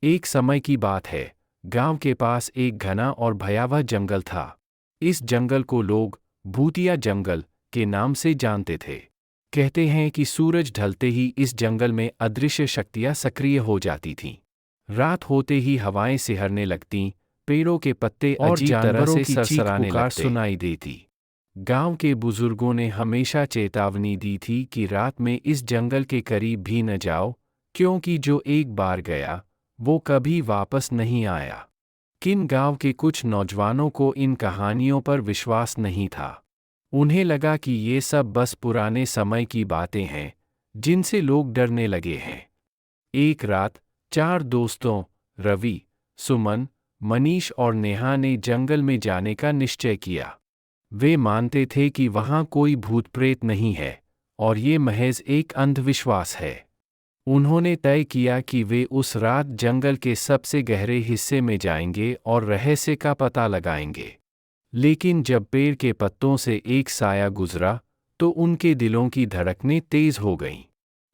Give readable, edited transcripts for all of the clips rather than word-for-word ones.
एक समय की बात है, गांव के पास एक घना और भयावह जंगल था। इस जंगल को लोग भूतिया जंगल के नाम से जानते थे। कहते हैं कि सूरज ढलते ही इस जंगल में अदृश्य शक्तियां सक्रिय हो जाती थीं। रात होते ही हवाएं सिहरने लगतीं, पेड़ों के पत्ते और जानवरों की चीख-पुकार सुनाई देती। गांव के बुजुर्गों ने हमेशा चेतावनी दी थी कि रात में इस जंगल के करीब भी न जाओ, क्योंकि जो एक बार गया वो कभी वापस नहीं आया। किन गांव के कुछ नौजवानों को इन कहानियों पर विश्वास नहीं था। उन्हें लगा कि ये सब बस पुराने समय की बातें हैं जिनसे लोग डरने लगे हैं। एक रात 4 दोस्तों रवि, सुमन, मनीष और नेहा ने जंगल में जाने का निश्चय किया। वे मानते थे कि वहां कोई भूत प्रेत नहीं है और ये महज एक अंधविश्वास है। उन्होंने तय किया कि वे उस रात जंगल के सबसे गहरे हिस्से में जाएंगे और रहस्य का पता लगाएंगे। लेकिन जब पेड़ के पत्तों से एक साया गुजरा तो उनके दिलों की धड़कनें तेज हो गईं।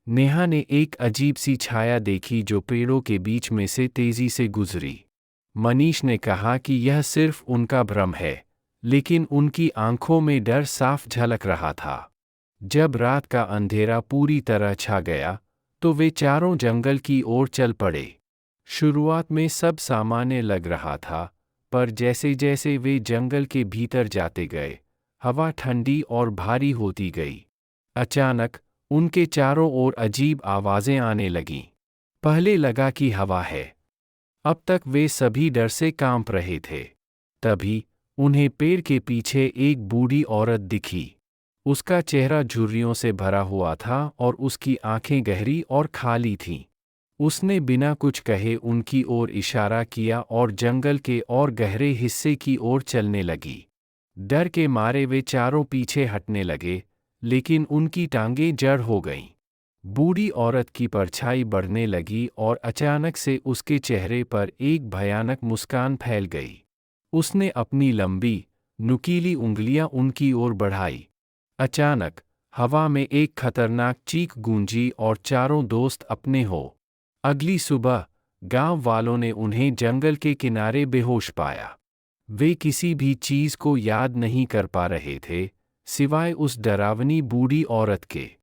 नेहा ने एक अजीब सी छाया देखी जो पेड़ों के बीच में से तेजी से गुजरी। मनीष ने कहा कि यह सिर्फ उनका भ्रम है, लेकिन उनकी आंखों में डर साफ झलक रहा था। जब रात का अंधेरा पूरी तरह छा गया तो वे चारों जंगल की ओर चल पड़े। शुरुआत में सब सामान्य लग रहा था, पर जैसे जैसे वे जंगल के भीतर जाते गए, हवा ठंडी और भारी होती गई। अचानक उनके चारों ओर अजीब आवाजें आने लगीं। पहले लगा कि हवा है। अब तक वे सभी डर से कांप रहे थे। तभी उन्हें पेड़ के पीछे एक बूढ़ी औरत दिखी। उसका चेहरा झुर्रियों से भरा हुआ था और उसकी आंखें गहरी और खाली थीं। उसने बिना कुछ कहे उनकी ओर इशारा किया और जंगल के और गहरे हिस्से की ओर चलने लगी। डर के मारे वे चारों पीछे हटने लगे, लेकिन उनकी टांगें जड़ हो गईं। बूढ़ी औरत की परछाई बढ़ने लगी और अचानक से उसके चेहरे पर एक भयानक मुस्कान फैल गई। उसने अपनी लंबी, नुकीली उंगलियां उनकी ओर बढ़ाई। अचानक हवा में एक खतरनाक चीख गूंजी और चारों दोस्त अपने हो। अगली सुबह गांव वालों ने उन्हें जंगल के किनारे बेहोश पाया। वे किसी भी चीज को याद नहीं कर पा रहे थे, सिवाय उस डरावनी बूढ़ी औरत के।